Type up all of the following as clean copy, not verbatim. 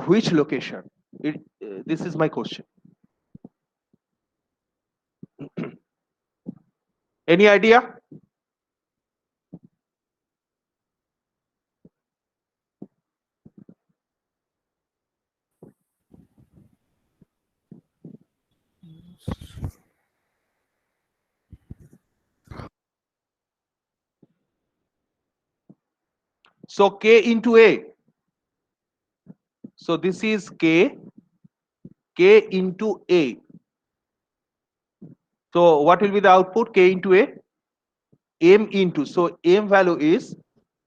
which location? This is my question. Any idea? So K into A. So this is K into A. So what will be the output? K into A? M into, so M value is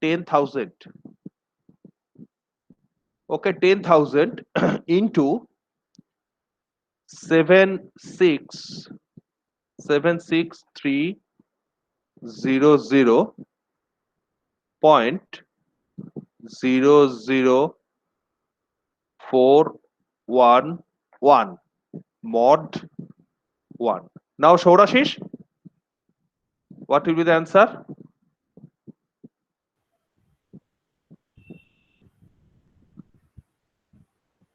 10,000. Okay, 10,000 into 76300.00411 mod 1. Now Shaurashish, what will be the answer?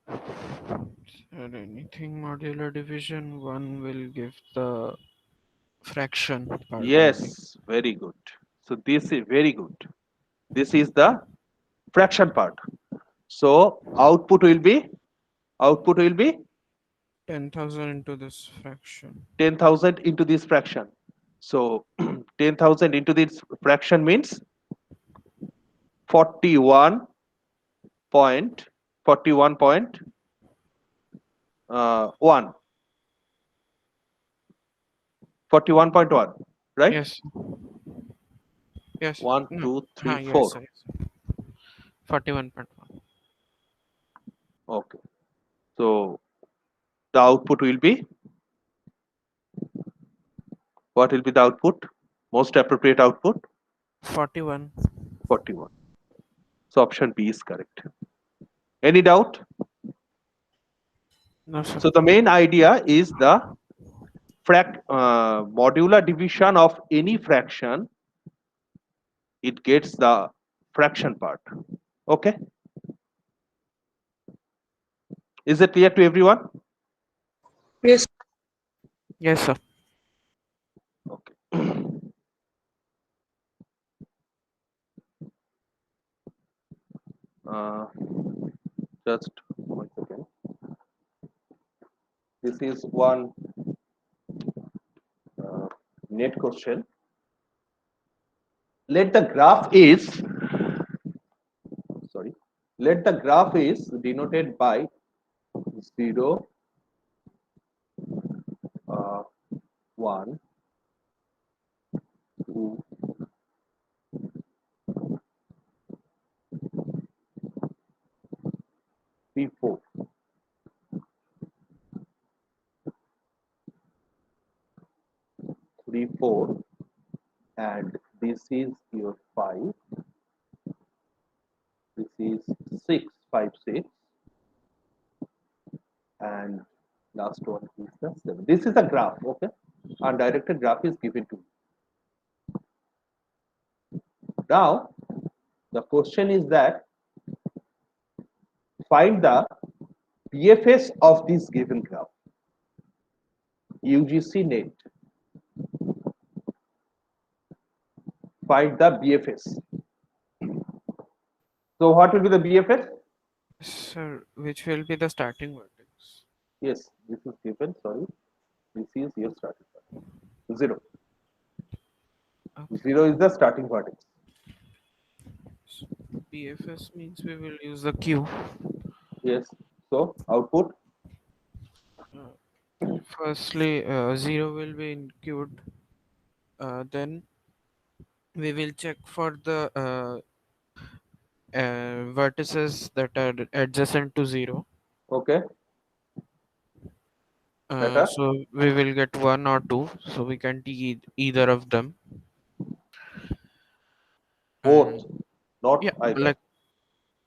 Sir, anything modular division, one will give the fraction part only. Yes, very good. So this is very good. This is the fraction part. So output will be 10,000 into this fraction. 10,000 into this fraction. So 10,000 into this fraction means 41 point 41.1 41.1, right? Yes. Yes. 1 No. 2 3 Yes, 4. sir. Yes. 41.1. Okay, so the output will be, what will be the output? Most appropriate output? 41. 41. So option B is correct. Any doubt? No, sir. So the main idea is the modular division of any fraction, it gets the fraction part. Okay, is it clear to everyone? Yes. Yes, sir. Okay. uh, just 1 second. This is one net question. Let the graph is, sorry, let the graph is denoted by 0, 1, 2, 3, 4. 3, 4, and this is your 5, this is 6, 5, 6, and last one is the 7. This is a graph, okay? Undirected graph is given to you. Now, the question is that find the BFS of this given graph. UGC net. Find the BFS. So what will be the BFS? Sir, which will be the starting vertex? Yes, this is given. Sorry, this is your starting vertex. 0. Okay. 0 is the starting vertex. So BFS means we will use the Q. Yes. So output. Firstly, 0 will be included. Then we will check for the vertices that are adjacent to 0. Okay. Better. So we will get 1 or 2. So we can take either of them. Both. And Not yeah, either. like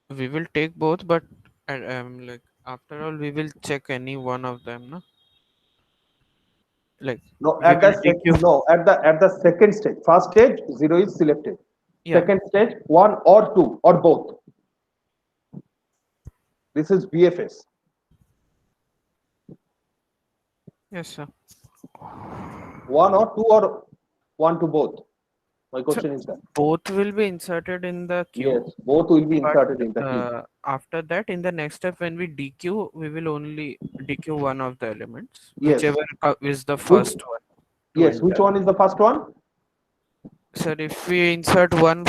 we will take both, but like after all, we will check any one of them, no? Like No. we will take you. No. At the second stage. First stage 0 is selected. Yeah. Second stage 1 or 2 or both. This is BFS. Yes, sir. One or two or one to both? My question is that. Both will be inserted in the queue. Yes, both will be But inserted in the queue. after that, in the next step, when we dequeue, we will only dequeue one of the elements, Yes. whichever is the Which, first one. to yes, which enter. one is the first one? Sir, if we insert one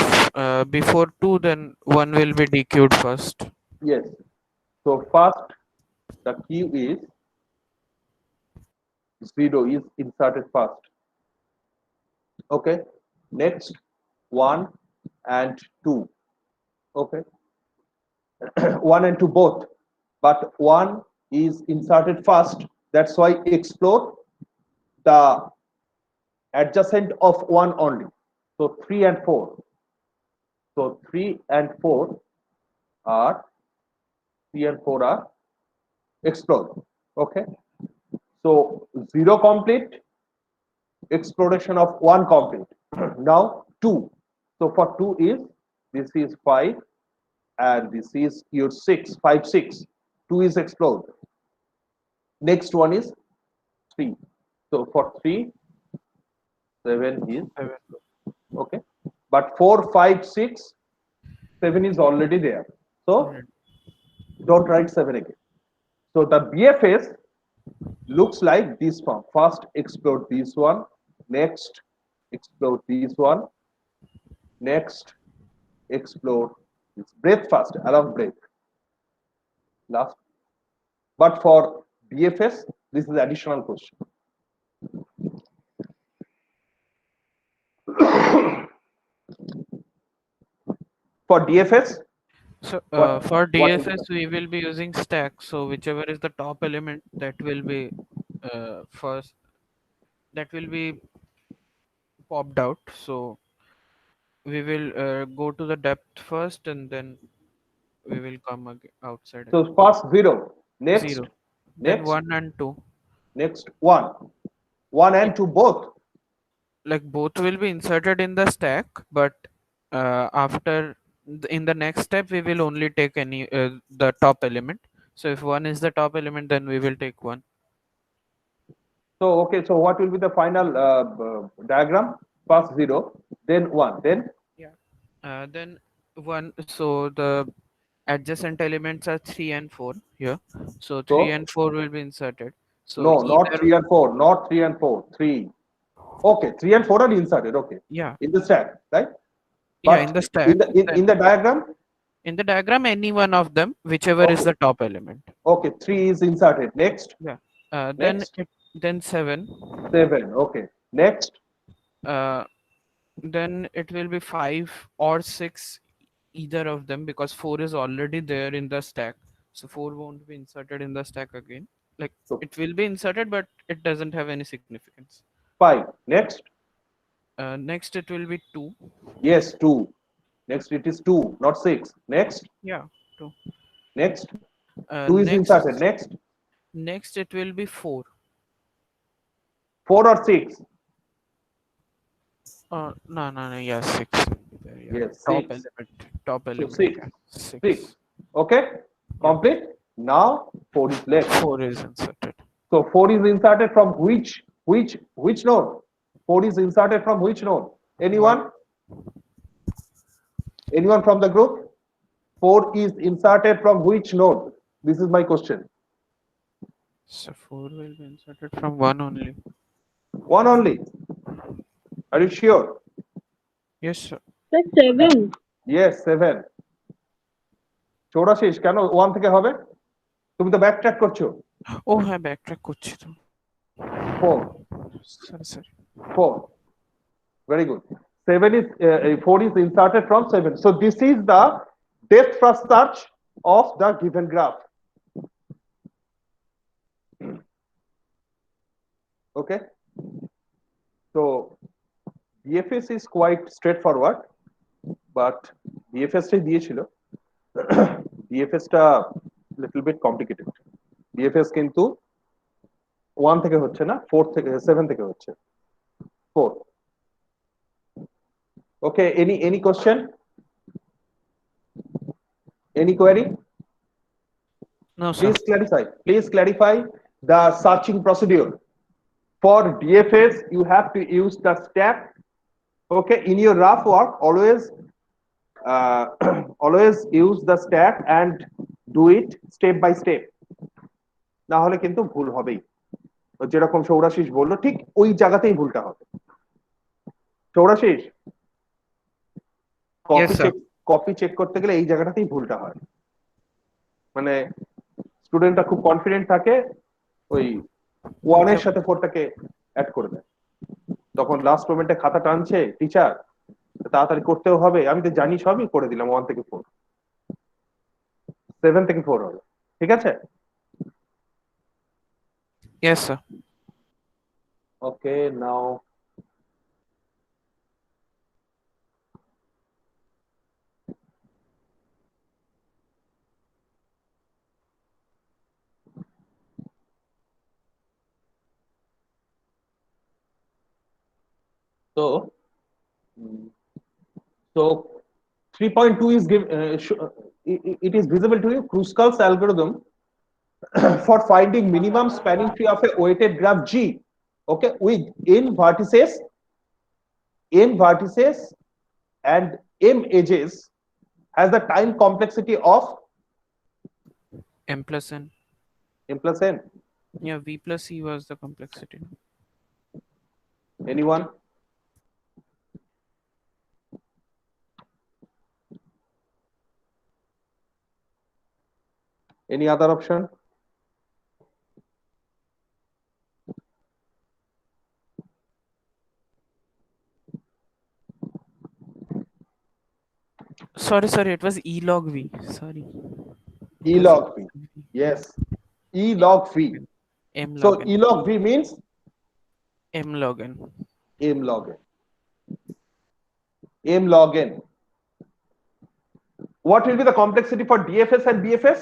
before two, then one will be dequeued first. Yes. So first, the queue is 0 is inserted first. Okay. Next, 1 and 2. Okay. 1 and 2 both. But 1 is inserted first. That's why explore the adjacent of 1 only. So 3 and 4. So 3 and 4 are explored. Okay. So 0 complete, exploration of 1 complete. Now 2. So for 2 is, this is 5 and this is your 6, 5, 6. 2 is explored. Next one is 3. So for 3, 7 is okay. But 4, 5, 6, 7 is already there. So don't write 7 again. So the BFS looks like this form. First explode this one, next explode this one, next explode this. Breath first, along breath. Last. But for BFS, this is additional question. For DFS, So what for what will be DFS, we will be using stack. So whichever is the top element, that will be first. That will be popped out. So we will go to the depth first, and then we will come outside so again. first 0, next, 0. Then next, 1 and 2. next 1, 1 Yeah, and 2 both. like both will be inserted in the stack, but after in the next step, we will only take any the top element. So if one is the top element, then we will take one. So okay, so what will be the final diagram? First 0, then 1, then Yeah. Then one. So the adjacent elements are 3 and 4 here. So 3 so and 4 will be inserted. So no, not either 3 and 4, not 3 and 4, 3. Okay, 3 and 4 are inserted. Okay, yeah, in the stack, right? yeah, in But the stack. in Then the diagram, in the diagram, any one of them, whichever is okay, the top element. okay, 3 is inserted. Next, Yeah. next Then 7. 7. Okay, next Uh, then it will be 5 or 6, either of them, because 4 is already there in the stack. So 4 won't be inserted in the stack again. Like so it will be inserted, but it doesn't have any significance. 5. Next, Next it will be 2. yes, 2. Next it is 2, not 6. Next, Yeah, 2. next 2 is Next inserted. Next it will be 4. 4 or 6. No, yeah, 6. Yeah, Yes, 6. top So element, 6, yeah, 6. 6. Okay, Yeah, complete. Now 4 is left. 4 is inserted. So 4 is inserted from which node? 4 is inserted from which node? What? Anyone? Anyone from the group? 4 is inserted from which node? This is my question. So 4 will be inserted from 1 only. 1 only. Are you sure? Yes, sir. That's 7. Yes, 7. চৌরাশিস কেন 1 থেকে হবে? তুমি তো back track করছো। ও হ্যাঁ, backtrack করছি তো। 4, Sorry. 4. Very good. 7 is 4 is inserted from 7. So this is the depth first search of the given graph. Okay. So BFS is quite straightforward, but BFS টাই দিয়েছিল। BFS টা little bit complicated. BFS কিন্তু 1 থেকে হচ্ছে না, 4 থেকে 7 থেকে হচ্ছে। 4. Okay, any question? Any query? No, sir. Please clarify the searching procedure. For DFS, you have to use the step. Okay, in your rough work, always always use the stack and do it step by step. না হলে কিন্তু ভুল হবেই। যেরকম সৌরাশিস বললো ঠিক ওই জায়গাতেই ভুলটা হবে। সৌরাশিস Yes, sir. কপি চেক করতে গেলে এই জায়গাটাতেই ভুলটা হয়। মানে স্টুডেন্টরা খুব কনফিডেন্ট থাকে, ওই ওয়ানের সাথে ফোরটাকে অ্যাড করে দেয়, তখন লাস্ট মোমেন্টে খাতা টানছে টিচার, তাড়াতাড়ি করতেও হবে, আমি তো জানি সবই করে দিলাম, 1 থেকে 4, 7 থেকে 4 হবে। ঠিক আছে, Yes, sir. Okay now so so 3.2 is it is visible to you. Kruskal's algorithm for finding minimum spanning tree of a weighted graph G, okay, with n vertices and m edges has the time complexity of M plus N. m plus n. Yeah, V plus E was the complexity. Anyone? Any other option? Sorry, it was E log V. Sorry. E It was log v. Yes, E log v. M So log N. E log v means M log N. m log n. M log n. What will be the complexity for DFS and BFS?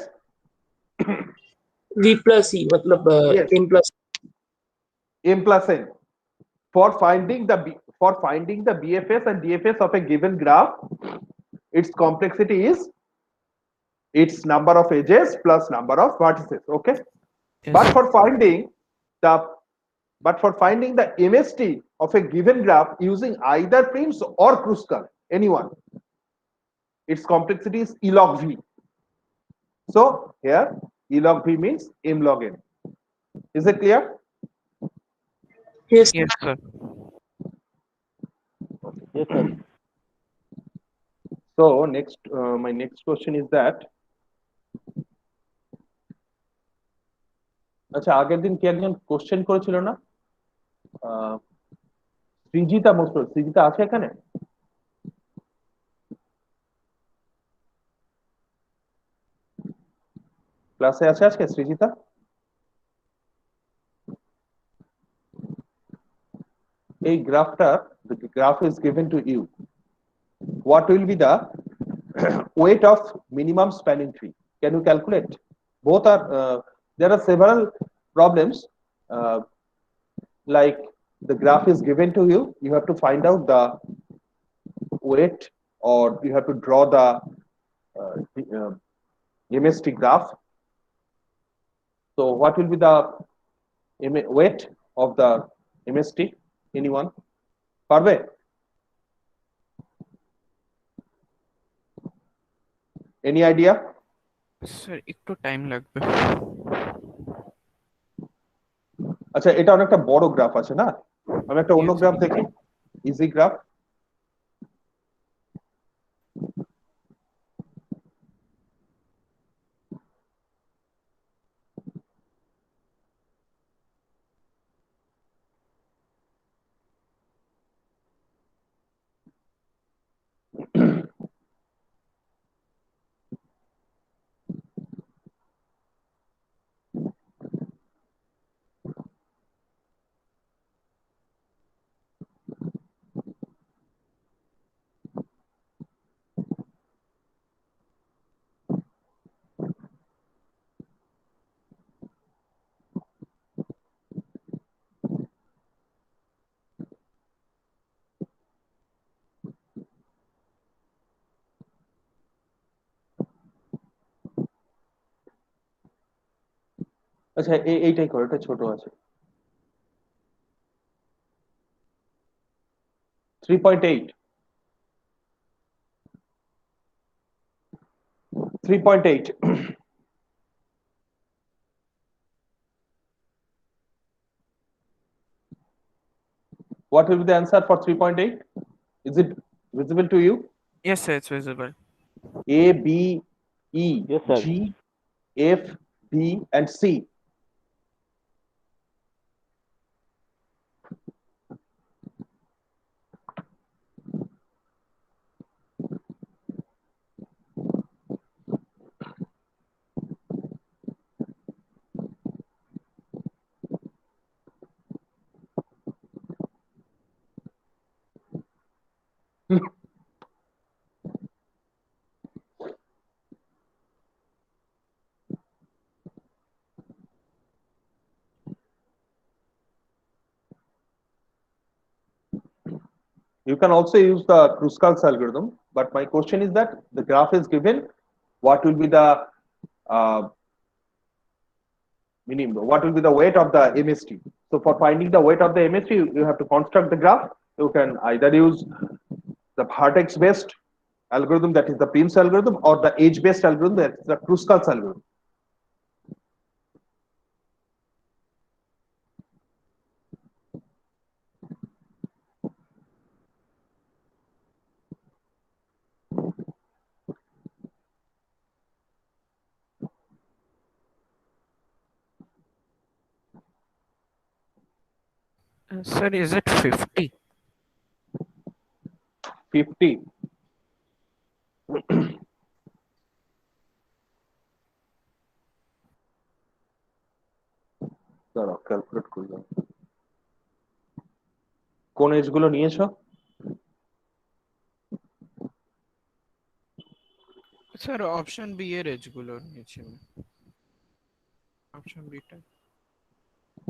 V plus E मतलब Yes. M plus M plus n. For finding the BFS and DFS of a given graph, its complexity is its number of edges plus number of vertices. Okay, Yes. but for finding the MST of a given graph using either Prim's or Kruskal, anyone, its complexity is E log v. So here E log v means m log n. Is it clear? yes Yes, sir. Yes, sir. So next, my next question is that, আচ্ছা আগের দিন কি একজন question করেছিল না, Srijita most, Srijita আছে এখানে? ক্লাসে আছে আজকে সৃজিতা? এই গ্রাফটা, the graph is given to you. What will be the weight of minimum spanning tree? Can you calculate? Both are there are several problems, like the graph is given to you, you have to find out the weight, or you have to draw the MST graph. So what will be the weight of the MST? Anyone? পারবে? Any idea? Sir, একটু time লাগবে। আচ্ছা এটা অনেকটা বড় graph আছে না, আমি একটা অন্য Yes. গ্রাফ দেখি, ইজি গ্রাফ। আচ্ছা এইটাই করো, এটা ছোট আছে। 3.8, 3.8. What will be the answer for 3.8? Is it visible to you? Yes, sir, it's visible. A, B, E, Yes, sir. G, F, D, and C. You can also use the Kruskal's algorithm, but my question is that the graph is given. What will be the minimum? What will be the weight of the MST? So for finding the weight of the MST, you have to construct the graph. You can either use the vertex-based algorithm, that is the Prim's algorithm, or the edge-based algorithm, that is the Kruskal's algorithm. Sir, is it 50? 50. দাঁড়াও calculate করলাম। কোন age গুলো নিয়েছো? Sir, option B এর edge গুলো নিয়েছি আমি। Option B টা।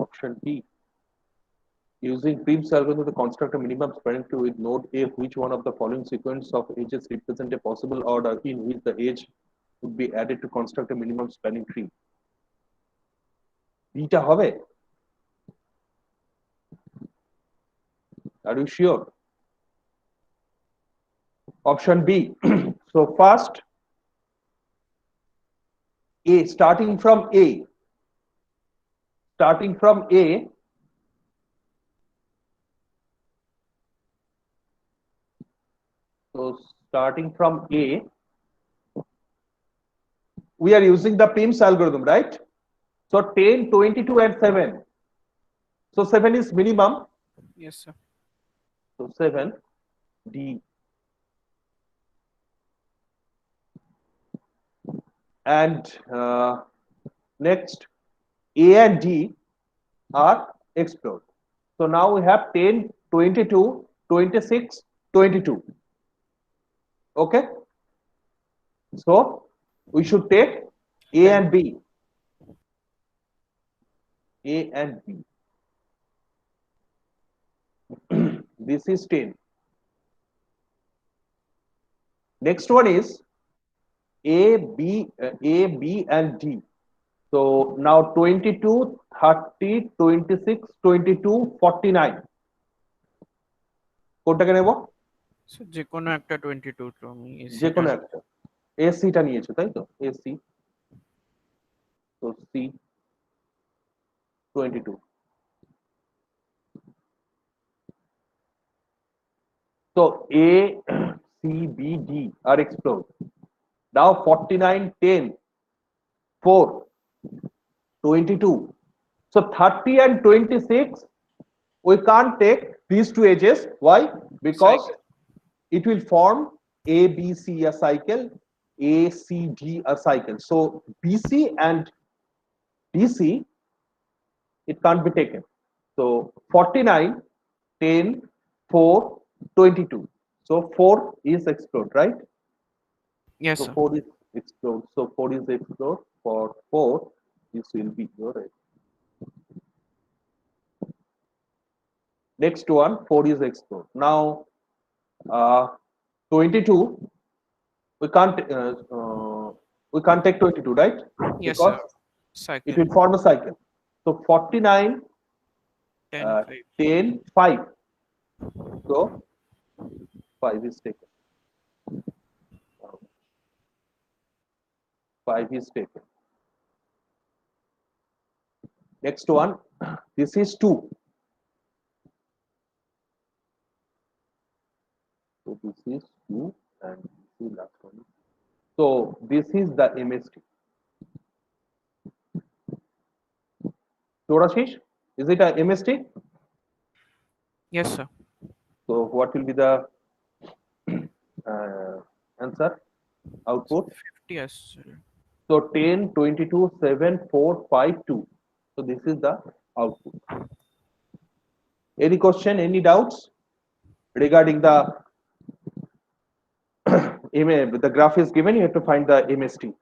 Option B. Using Prim's algorithm to construct a minimum spanning tree with node A, which one of the following sequence of edges represent a possible order in which the edge would be added to construct a minimum spanning tree? B-টা হবে? Are you sure? Option B. So first, A, starting from A, so starting from A, we are using the Prim's algorithm, right? So 10, 22, and 7. So 7 is minimum. Yes, sir. So 7, D. And next, A and D are explored. So now we have 10, 22, 26, 22. Okay. So we should take A and B. A and B. This is 10. Next one is A, B, and D. So now 22, 30, 26, 22, 49. কোনটাকে নেব? So যে কোনো একটা 22 তো আমি যে কোনো একটা। AC টা নিয়েছো তাই তো? AC. So C 22. So A, C, B, D are explored. Now 49, 10, 4, 22. So 30 and 26, we can't take these two edges. Why? Because it will form A, B, C a cycle, A, C, D a cycle. So BC and DC, it can't be taken. So 49, 10, 4, 22. So 4 is explored, right? Yes, So sir. 4 is explored. So 4 is explored. For 4, this will be your right. Next one, 4 is explored. Now 22, we can't take 22, right? Yes, Because sir. cycle. It will form a cycle. So 49, 10 5. 10, 5. So 5 is taken. 5 is taken. Next one, this is 2. So this is 2 and this is last one. So this is the MST. Dorashish, is it a MST? Yes, sir. So what will be the answer? Output? 50 as sir. So 10, 22, 7, 4, 5, 2. So this is the output. Any question, any doubts regarding the the graph is given, you have to find the MST.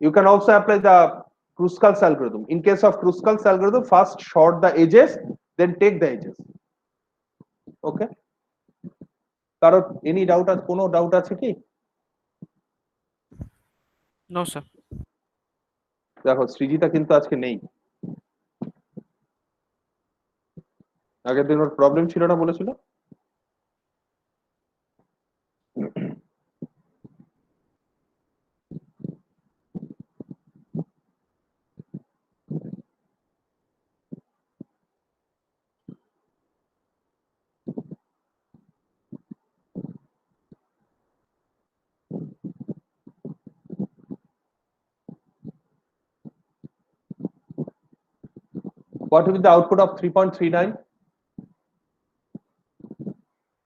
You can also apply the Kruskal's algorithm. In case of Kruskal's algorithm, first short the edges, then take the edges. Okay? কারো any doubt আছে, কোনো doubt আছে কি? No, sir. দেখো সৃজিতা কিন্তু আজকে নেই। আগের দিন ওর প্রবলেম ছিল না বলেছিল। What will be the output of 3.39?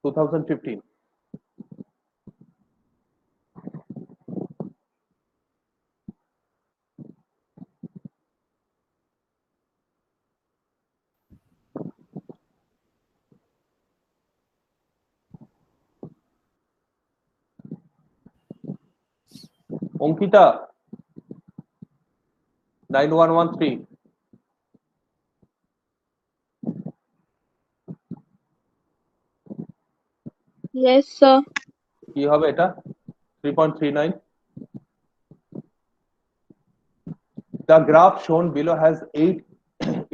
2015. Ankita, 9113. Yes, sir. কি হবে এটা? 3.39. The graph shown below has 8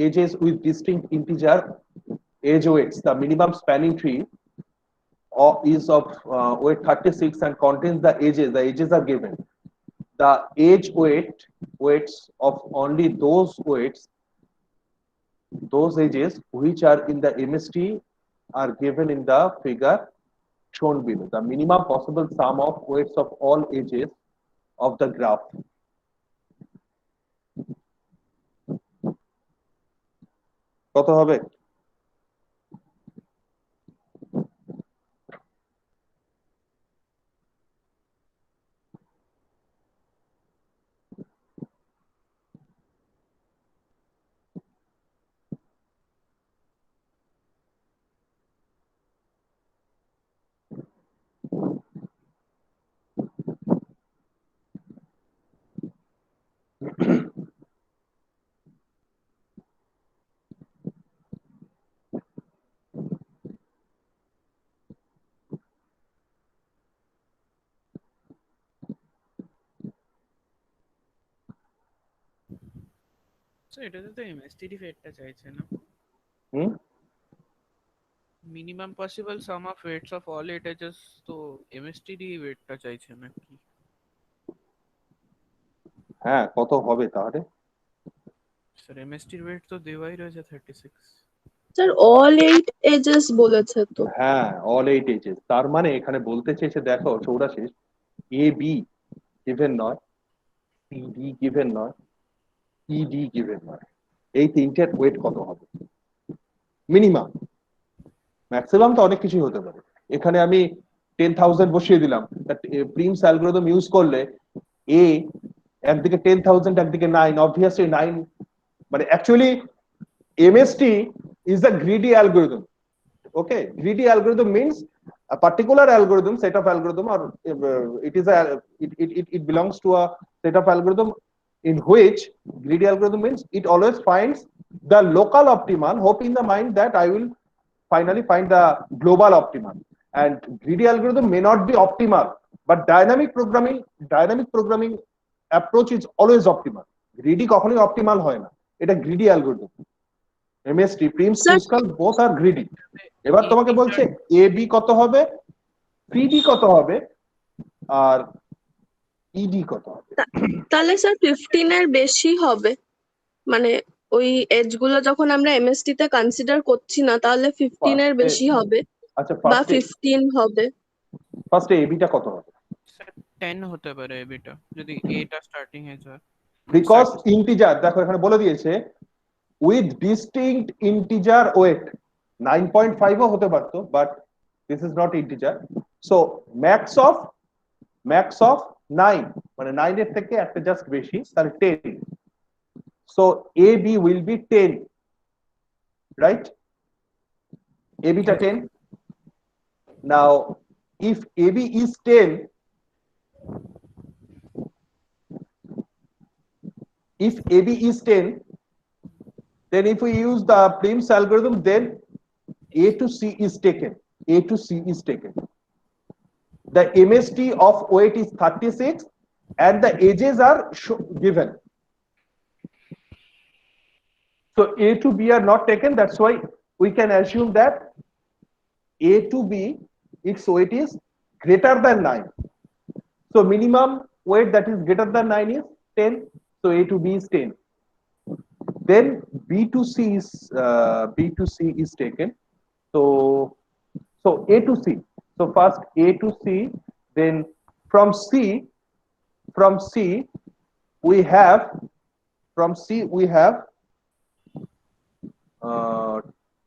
edges with distinct integer edge weights. The minimum spanning tree is of weight 36 and contains the edges. The edges are given. The edge weights of only those edges which are in the MST are given in the figure shown below. The minimum possible sum of weights of all edges of the graph. কত হবে? So এটাতে তো MSTD weight-টা চাইছে না। হুম? Minimum possible sum of weights of all eight edges তো MSTD weight-টা চাইছে নাকি? হ্যাঁ, কত হবে তাহলে? স্যার MSTD weight তো দেওয়াই রয়েছে 36। স্যার অল 8 এজেস বলেছে তো। হ্যাঁ, all 8 edges। তার মানে এখানে বলতে চেয়েছে দেখো চৌরাশিস এ বি গিভেন নয়, সি ডি গিভেন নয়, ই ডি গিভেন নয়। এই তিনটের ওয়েট কত হবে? মিনিমাম। ম্যাক্সিমাম তো অনেক কিছুই হতে পারে। এখানে আমি 10,000 বসিয়ে দিলাম। প্রিমস অ্যালগরিদম ইউজ করলে এ একদিকে 10,000 একদিকে 9, অবভিয়াসলি 9 মানে actually MST is a greedy algorithm. Okay, greedy algorithm means a particular algorithm, set of algorithm, or it belongs to a set of algorithm in which greedy algorithm means it always finds the local optimum, hope in the mind that I will finally find the global optimum. And greedy algorithm may not be optimal, but dynamic programming approach is always optimal. Greedy কখনোই optimal হয় না, এটা greedy algorithm. MST Prim's Sir- Kruskal both are greedy. এবার এই তোমাকে বলছে A B কত হবে, পিডি কত হবে, আর ইডি কত হবে। তাহলে স্যার 15 এর বেশি হবে, মানে ওই এজ গুলো যখন আমরা এমএসটি তে কনসিডার করছি না, তাহলে 15 এর বেশি হবে আচ্ছা বা 15 হবে। ফার্স্টে এবিটা কত হবে? স্যার 10 হতে পারে এবিটা, যদি এটা স্টার্টিং এজ হয়। বিকজ ইন্টিজার, দেখো এখানে বলে দিয়েছে উইথ ডিস্টিংক্ট ইন্টিজার ওয়েট, 9.5 ও হতে পারতো, but this is not integer. So max of 9, মানে 9 এর থেকে একটা জাস্ট বেশি, তাহলে 10। So A B will be 10, right? A বিটা 10। Now if AB is 10, if AB is 10, then if we use the Prim's algorithm, then A to C is taken. A to C is taken. The MST of weight is 36 and the ages are given. So A to B are not taken. That's why we can assume that A to B, its weight is greater than 9. So minimum weight that is greater than 9 is 10. So A to B is 10. Then B to C is taken. So A to C. So first A to C, then from C we have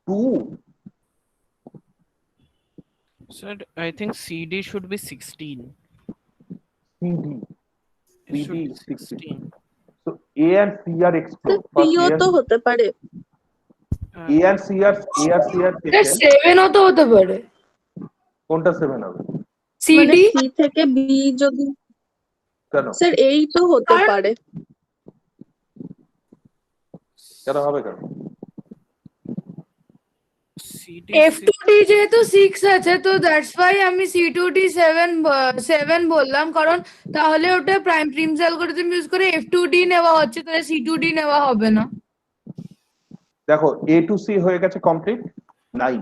2. Sir, I think CD should be 16. CD. It should CD be is 16. 16. So A and C are explored. First পিও তো হতে পারে। A and C are এটা taken. 7 ও তো হতে পারে। কোনটা 7 হবে? মানে সিডি সি থেকে বি যদি, কেন স্যার এই তো হতে আর- পারে। কেন হবে কেন? CD F2D যেহেতু 6 আছে, তো দ্যাটস ওয়াই আমি C2D 7 বললাম, কারণ তাহলে ওটা প্রিমস অ্যালগরিদম ইউজ করে F2D নেওয়া হচ্ছে, তাহলে C2D নেওয়া হবে না। দেখো A to C হয়ে গেছে complete 9.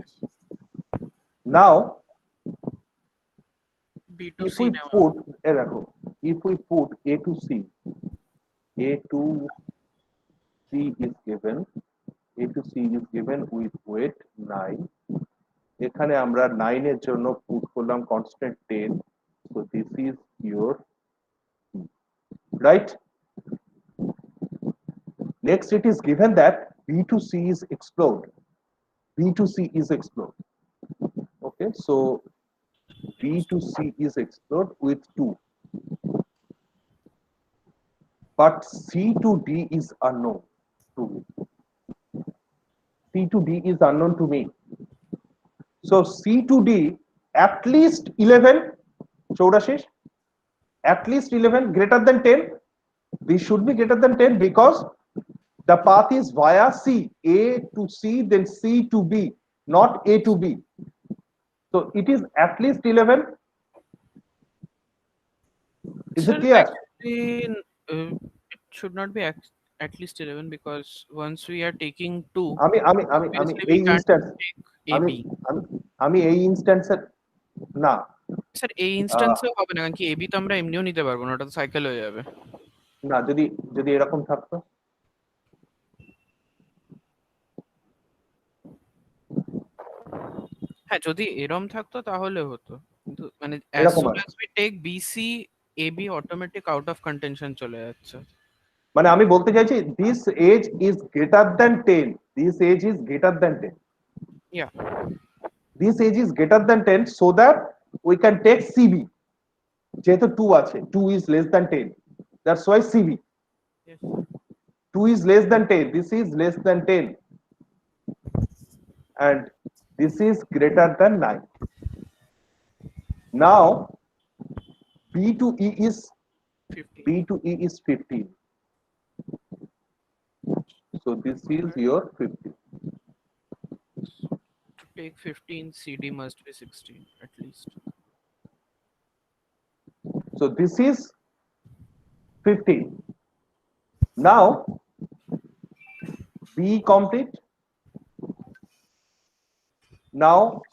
Now B to if C we নেওয়া। put, দেখো if we put A to C is given, A to C is given with weight 9. এখানে আমরা 9 এর জন্য পুট করলাম constant 10. So this is your right. Next it is given that B to C is explored. B to C is explored. Okay, so B to C is explored with 2. But C to D is unknown to me. C to D is unknown to me. So C to D at least 11, Choudashish, at least 11, greater than 10. This should be greater than 10 because the path is via C, A to C, then C to B, not A to B. So it is at least 11. Is Sir, it clear? actually, it should not be at least 11 because once we are taking 2, আমি obviously এই we can't instance take আমি AB. আমি এই ইনস্ট্যান্সের না sir এই ইনস্ট্যান্সে হবে না, কারণ কি AB তো আমরা এমনিও নিতে পারবো না, ওটা তো সাইকেল হয়ে যাবে। না যদি যদি এরকম থাকতো, হ্যাঁ যদি এরম থাকতো তাহলে হতো, কিন্তু মানে as এরকম soon আছে। as we take BC, AB automatic out of contention চলে যাচ্ছে। মানে আমি বলতে চাইছি this edge is greater than 10, this edge is greater than 10, Yeah. This edge is greater than 10 so that we can take CB, যেহেতু 2 আছে, 2 is less than 10, that's why CB. Yes. 2 is less than 10, this is less than 10, and this is greater than 9. Now B to E is 15. So this is your 15. To take 15, CD must be 16 at least. So this is 15. Now B complete. Now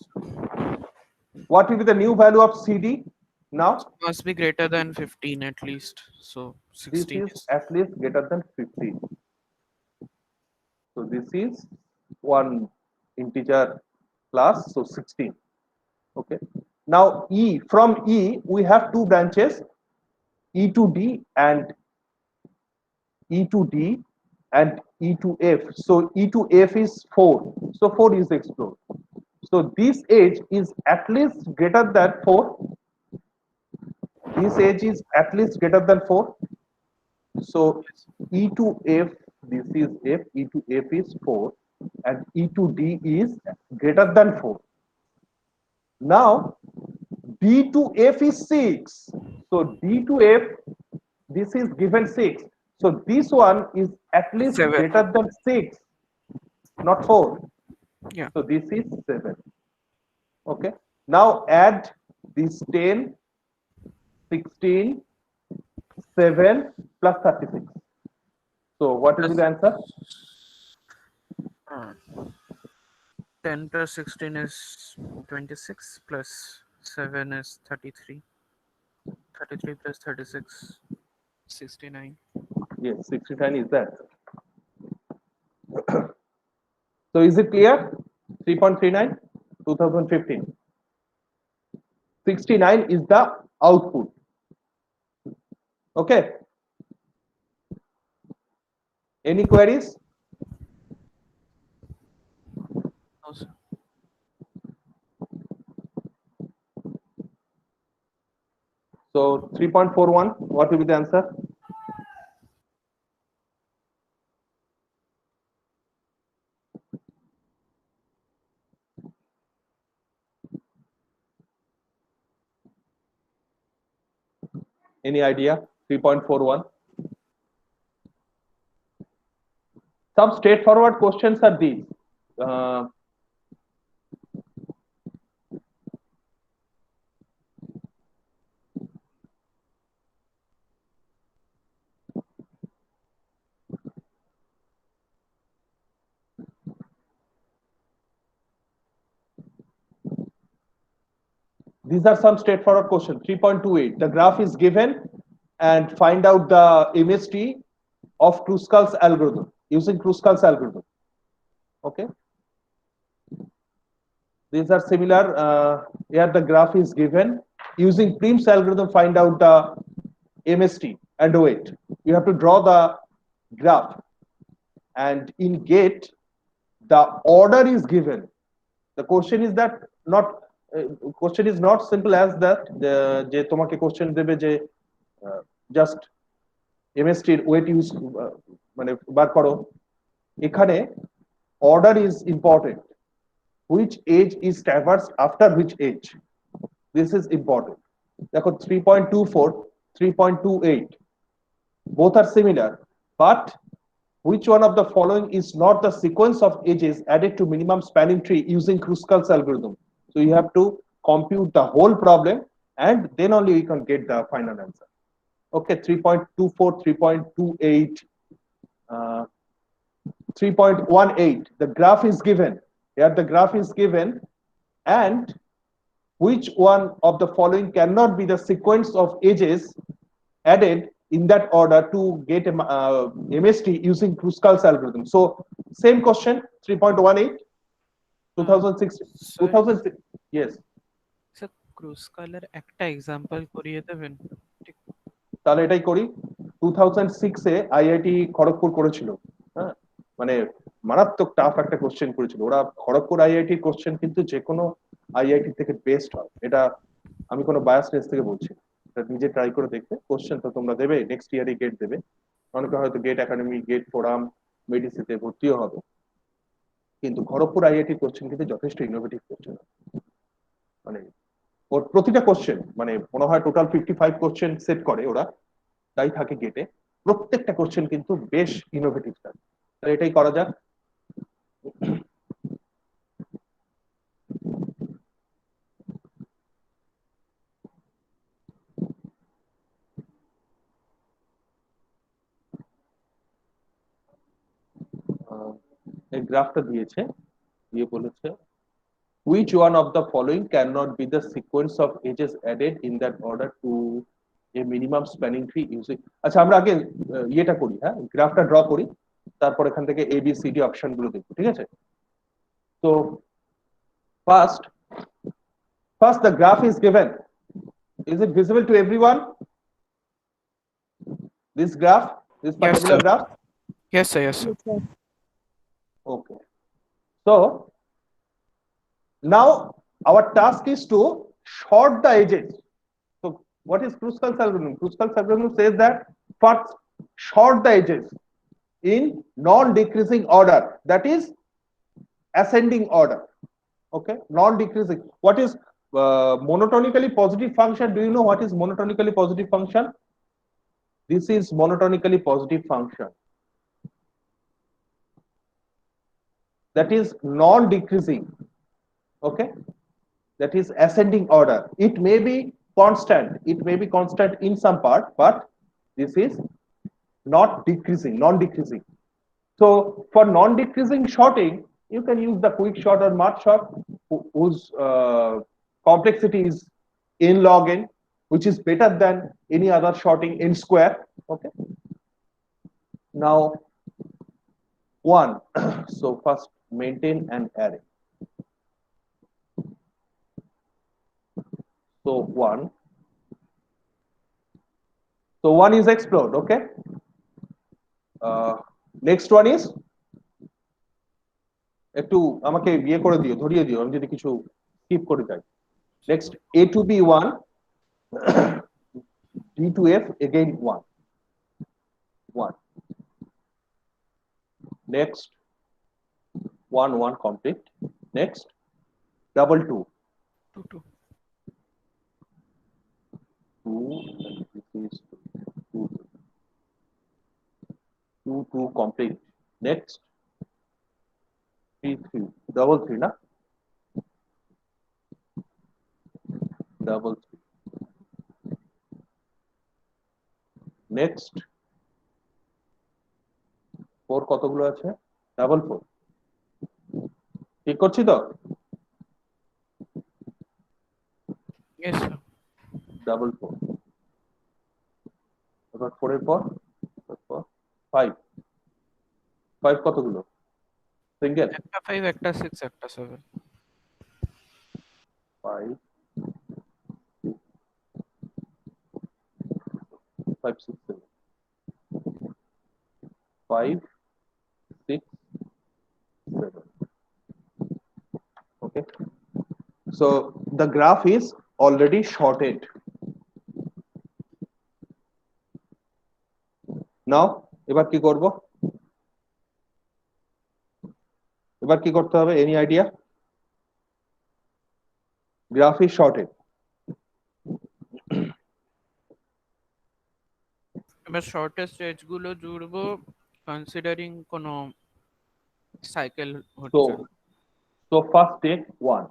what will be the new value of CD? Now Must be greater than 15 at least. So this 16 is is at least greater than 15. So this is one integer plus, so 16. Okay. Now E, from E we have two branches, E to D and E to D and E to F. So E to F is 4. So 4 is explored. So this edge is at least greater than 4. This edge is at least greater than 4. So E to F, this is F, E to F is 4 and E to D is greater than 4. Now D to F is 6. So D to F, this is given 6. So this one is at least 7. greater than 6, not 4. Yeah. So this is 7. Okay. Now add this 10, 16, 7 plus 36. So what will be the answer? Uh, 10 plus 16 is 26 plus 7 is 33. 33 plus 36, 69. Yes, 69 is the answer. So is it clear? 3.39, 2015. 69 is the output. Okay. Any queries? No, sir. So 3.41, what will be the answer? Any idea? 3.41. Some straightforward questions are these. Uh, these are some straightforward questions. 3.28. The graph is given and find out the MST of Kruskal's algorithm using Kruskal's algorithm. Okay. These are similar. Here the graph is given using Prim's algorithm. Find out the MST and wait. You have to draw the graph, and in GATE the order is given. The question is that not question is not simple as that. যে তোমাকে question দেবে যে just MST এর weight use মানে বার করো। এখানে order is important. Which age is traversed after which age? This is important. দেখো 3.24, 3.28 both are similar, but which one of the following is not the sequence of edges added to minimum spanning tree using Kruskal's algorithm? So you have to compute the whole problem and then only you can get the final answer. Okay, 3.24, 3.28, 3.18. The graph is given. Here the graph is given, and which one of the following cannot be the sequence of edges added in that order to get a MST using Kruskal's algorithm? So same question, 3.18, 2016, Sir, 2006. Yes, sir, Kruskalর একটা example করিয়ে দেবেন? তাহলে এটাই করি। 2006 এ IIT Kharagpur করেছিল, হ্যাঁ, মানে মারাত্মক টাফ একটা কোশ্চেন করেছিল ওরা। খড়গপুর আইআইটি কোশ্চেন কিন্তু যে কোনো আইআইটি থেকে বেস্ট হয়, এটা আমি কোনো বায়াসনেস থেকে বলছি। এটা নিজে ট্রাই করে দেখবে। কোশ্চেন তো তোমরা দেবে, নেক্সট ইয়ারই গেট দেবে, অনেকে হয়তো গেট একাডেমি, গেট ফোরাম, মেডিসিতে ভর্তিও হবে, কিন্তু খড়গপুর আইআইটি কোশ্চেন কিন্তু যথেষ্ট ইনোভেটিভ কোশ্চেন। মানে ওর প্রতিটা কোশ্চেন মানে মনে হয় টোটাল 55 কোশ্চেন সেট করে ওরা, তাই থাকে গেটে। প্রত্যেকটা কোশ্চেন কিন্তু বেশ ইনোভেটিভ থাকে। তাহলে এটাই করা যাক। এই গ্রাফটা দিয়েছে, দিয়ে বলেছে which one of the following cannot be the sequence of edges added in that order to a minimum spanning tree using, আচ্ছা আমরা আগে ইয়েটা করি, হ্যাঁ গ্রাফটা ড্র করি, তারপর এখান থেকে A B C D option গুলো দেখবো, ঠিক আছে? তো first the graph is given. Is it visible to everyone? This graph, this particular sir. graph? Yes, sir. Yes, sir. Okay. So now our task is to short the edges. So what is Kruskal's algorithm? Kruskal's algorithm says that first short the edges in non-decreasing order, that is ascending order. Okay, non-decreasing. What is monotonically positive function? Do you know what is monotonically positive function? This is monotonically positive function. That is non-decreasing. Okay, that is ascending order. It may be constant. It may be constant in some part, but this is not decreasing, non-decreasing. So for non-decreasing shorting, you can use the quick short or mud short, whose complexity is n log n, which is better than any other shorting n square. Okay. Now, one. So first, maintain an array. So one. So one is explored. Okay. Next one is একটু আমাকে ইয়ে করে দিও, ধরিয়ে দিও, আমি যদি কিছু স্কিপ করে যাই। Next a to b 1, d to f again 1 1. Next 1 1 complete. Next double 2 2 2. 2, this is 2 2 2 complete. Next 3 3 double 3 na double 3. Next 4 কতগুলো আছে? ডাবল 4। ঠিক করছি তো? Yes, sir. ডাবল 4। এবার 4 এর পর 5 5 কতগুলো? সিঙ্গেল একটা 5, একটা 6, একটা 7. 5 5 6 7 5 6 7. Okay, so the graph is already shorted. Now এবার কি করব? এবার কি করতে হবে? Any idea? Graph is shorted. এবার শর্টেস্ট এজ গুলো জুড়বো কনসিডারিং কোনো সাইকেল হচ্ছে না। So first take 1.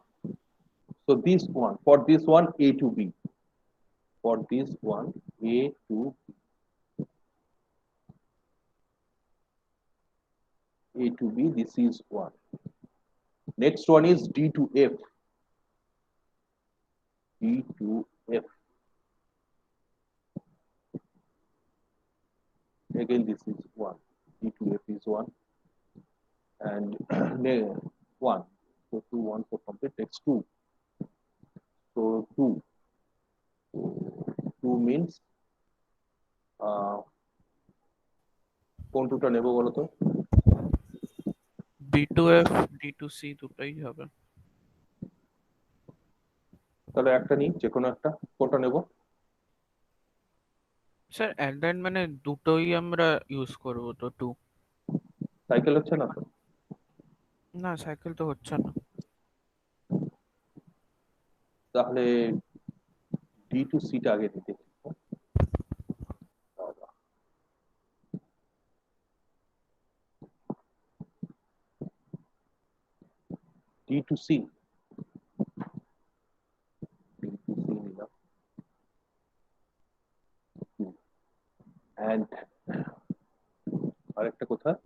So this one, for this one a to b, for this one a to b, this is 1. Next one is d to f, d to f, again this is 1, d to f is 1, and 1. So 2 1 for complete. Next 2. So 2 means কোন দুটো নেব বলো তো? B to F D to C দুটোই হবে। তাহলে একটা নিই, যে কোনো একটা। কোনটা নেব? স্যার অ্যাট দ্যাট মানে দুটোই আমরা ইউজ করব তো 2। সাইকেল হচ্ছে না তো? না সাইকেল তো হচ্ছে না। তাহলে ডি টু সি টা আগে দিতে। D to C. And আরেকটা কোথায়?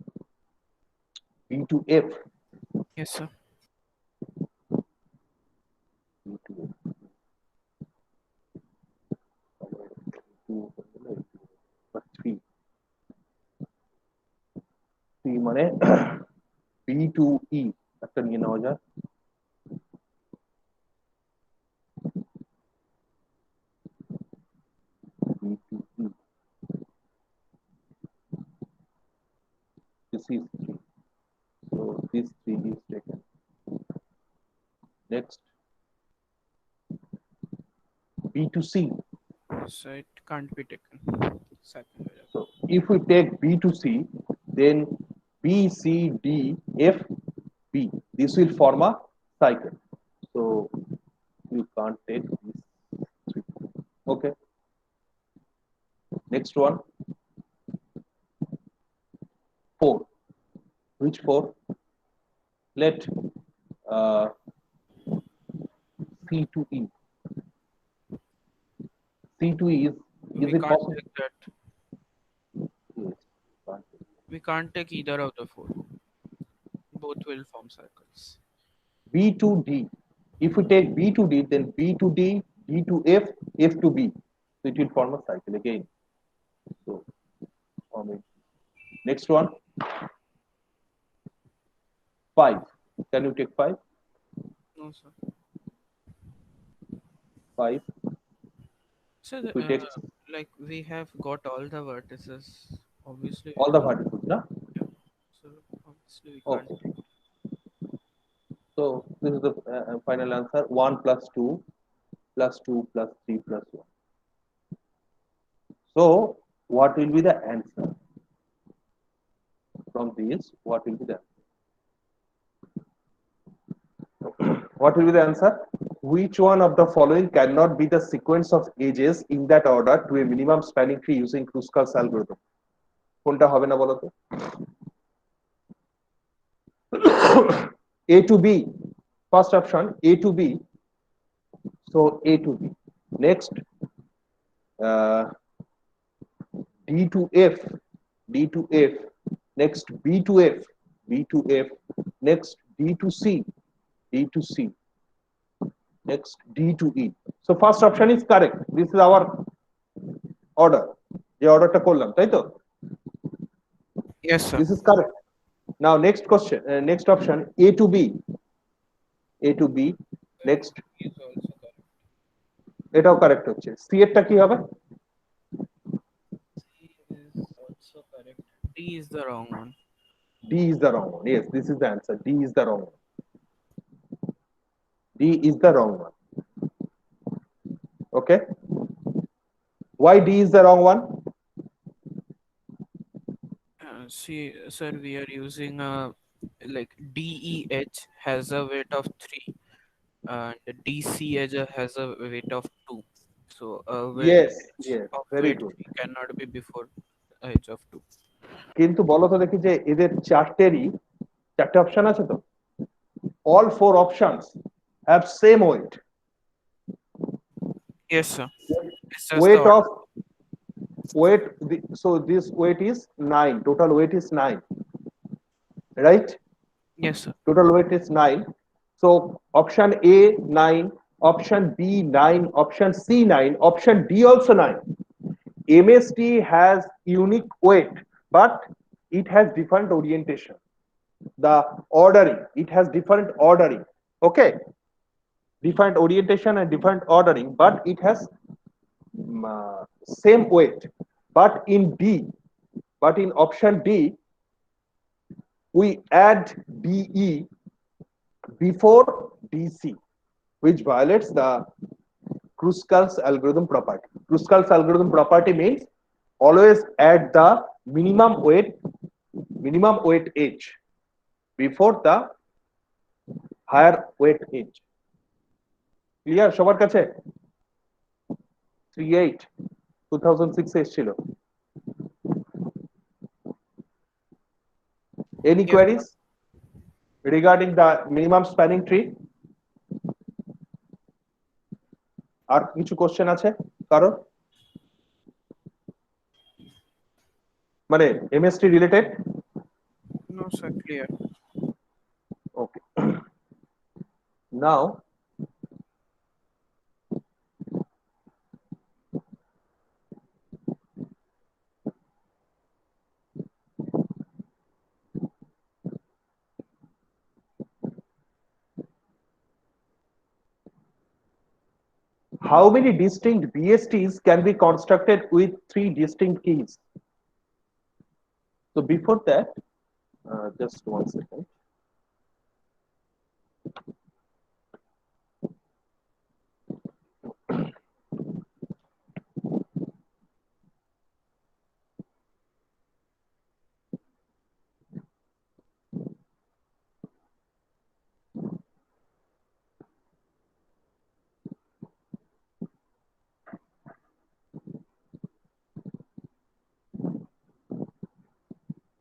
B to F. Yes, sir. B to F. 2 বা 3 মানে B to E একটা নিয়ে নেওয়া যায়। B to E. This is 3. So this 3 is taken. Next, B to C. So it can't be taken. Second variable. So if we take B to C, then B, C, D, F, B. This will form a cycle. So you can't take these 3. Okay. Next one. 4. Which 4? Let C to E. C to E is We it can't possible? take that. Yes. Can't take. We can't take either of the 4. Both will form circles. B to D. If we take B to D, then B to D, D to F, F to B. So it will form a cycle again. So, next one. 5. Can you take 5? No, sir. 5. So If we take like we have got all the vertices. Obviously, all the vertices, no? so obviously we can't. Okay. So this is the final answer. 1 plus 2 plus 2 plus 3 plus 1. So what will be the answer? From this, what will be the answer? What will be the answer? Which one of the following cannot be the sequence of edges in that order to a minimum spanning tree using Kruskal's algorithm? কোনটা হবে না বলো তো? A to B. First option A to B. So A to B. Next, D to F. D to F. Next, B to F. B to F. Next, D to C. D to C. Next, D to E. So first option is correct. This is our order. The order ta korlam, তাই তো? Yes, sir. This is correct. Now next question, next option A to B. A to B. Next, Is also correct. এটাও correct হচ্ছে। C এরটা কি হবে? C is also correct. D is the wrong one. D is the wrong one. Yes, this is the answer. D is the wrong one. D is the wrong one. Okay. Why D is the wrong one? See, sir, we are using like DEH has a weight of 3 and DCH has a weight of 2. So Yes, yes, of very weight good. 3 cannot be before edge of 2. কিন্তু বলো তো দেখি যে এদের চারটে option আছে তো? All 4 options have same weight. Yes, sir. It's just Weight the of weight. So this weight is 9. Total weight is 9. Right? Yes, sir. Total weight is 9. So option A 9, option B 9, option C 9, option D also 9. MST has unique weight, but it has different orientation. The ordering, it has different ordering. Okay, different orientation and different ordering, but it has same weight. But in option D, we add DE before DC, which violates the Kruskal's algorithm property. Kruskal's algorithm property means always add the minimum weight edge before the higher weight edge. Clear সবার কাছে? 38 2006 এসেছিল। Any Yes, queries regarding the minimum spanning tree? আর কিছু question আছে কারো? মানে MST related? no, sir, clear. Now how many distinct BSTs can be constructed with 3 distinct keys? So before that, just 1 second.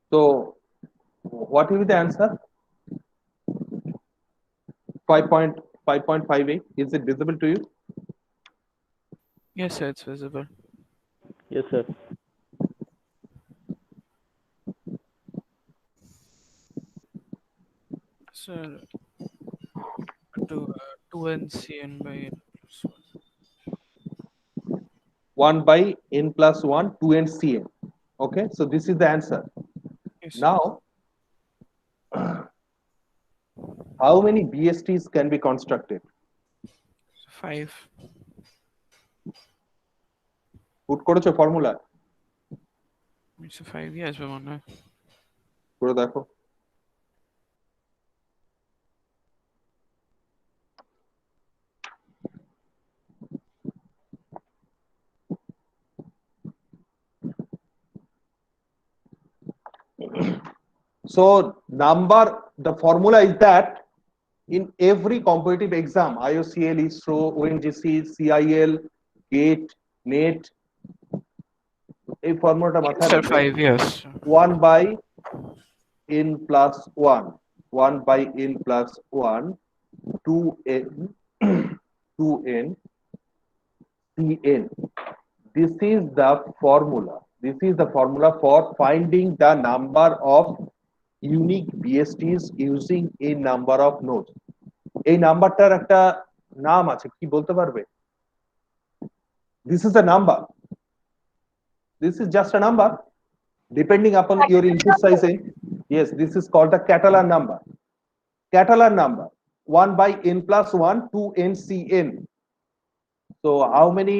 So what will be the answer? 5.58. Is it visible to you? Yes, sir, it's visible. Yes, sir. Sir, to 2NCN by n plus 1. 1 by n plus 1, 2 and Cn. Okay, so this is the answer. Yes, sir. Now, how many BSTs can be constructed? 5. Put করেছো formula? It's 5 ই আসবে মনে হয়। করে দেখো। So the formula is that in every competitive exam, IOCL, ISRO, ONGC, CIL, GATE, NET, এই ফর্মুলাটা মাথায় Sir, রাখবে 5 years. 1 by n plus 1, 1 by n plus 1, 2n, 2n, Cn. This is the formula. This is the formula for finding the number of unique BSTs using a number of nodes. এই নাম্বারটার একটা নাম আছে, কি বলতে পারবে? This is a number. This is just a number. Depending upon your input size, yes, this is called the Catalan number. Catalan number 1 by n plus 1 to NCN. So how many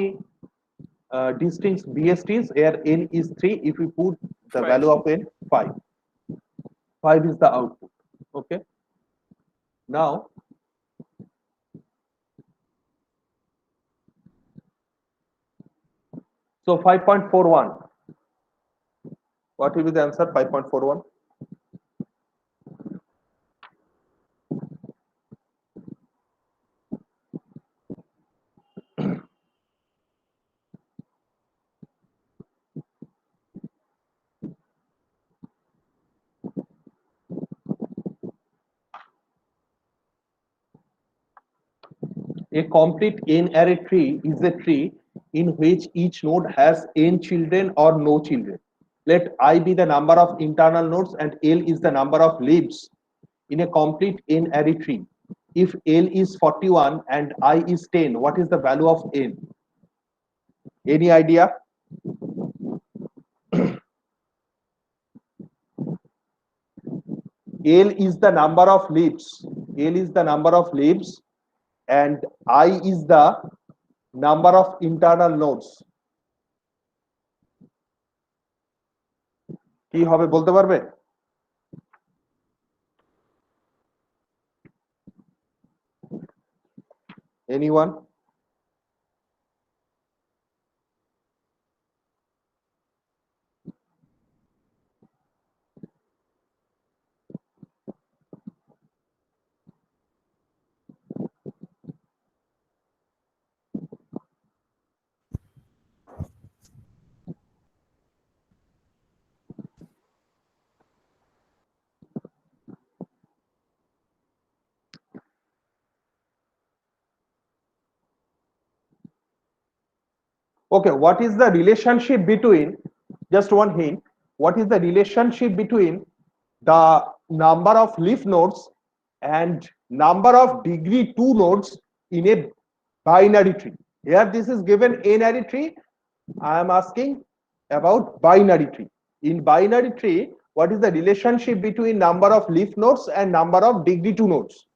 distinct BSTs? Here n is 3. If we put the 5. value of n, 5. 5 is the output. Okay. Now, so 5.41. What will be the answer? 5.41. A complete n-array tree is a tree in which each node has n children or no children. Let I be the number of internal nodes and L is the number of leaves in a complete n-array tree. If L is 41 and I is 10, what is the value of n? Any idea? L is the number of leaves. L is the number of leaves and I is the number of internal nodes. কি হবে বলতে পারবে? Anyone? Okay, what is the relationship between, just one hint, what is the relationship between the number of leaf nodes and number of degree 2 nodes in a binary tree. Here this is given n array tree. I am asking about binary tree. In binary tree, what is the relationship between number of leaf nodes and number of degree 2 nodes?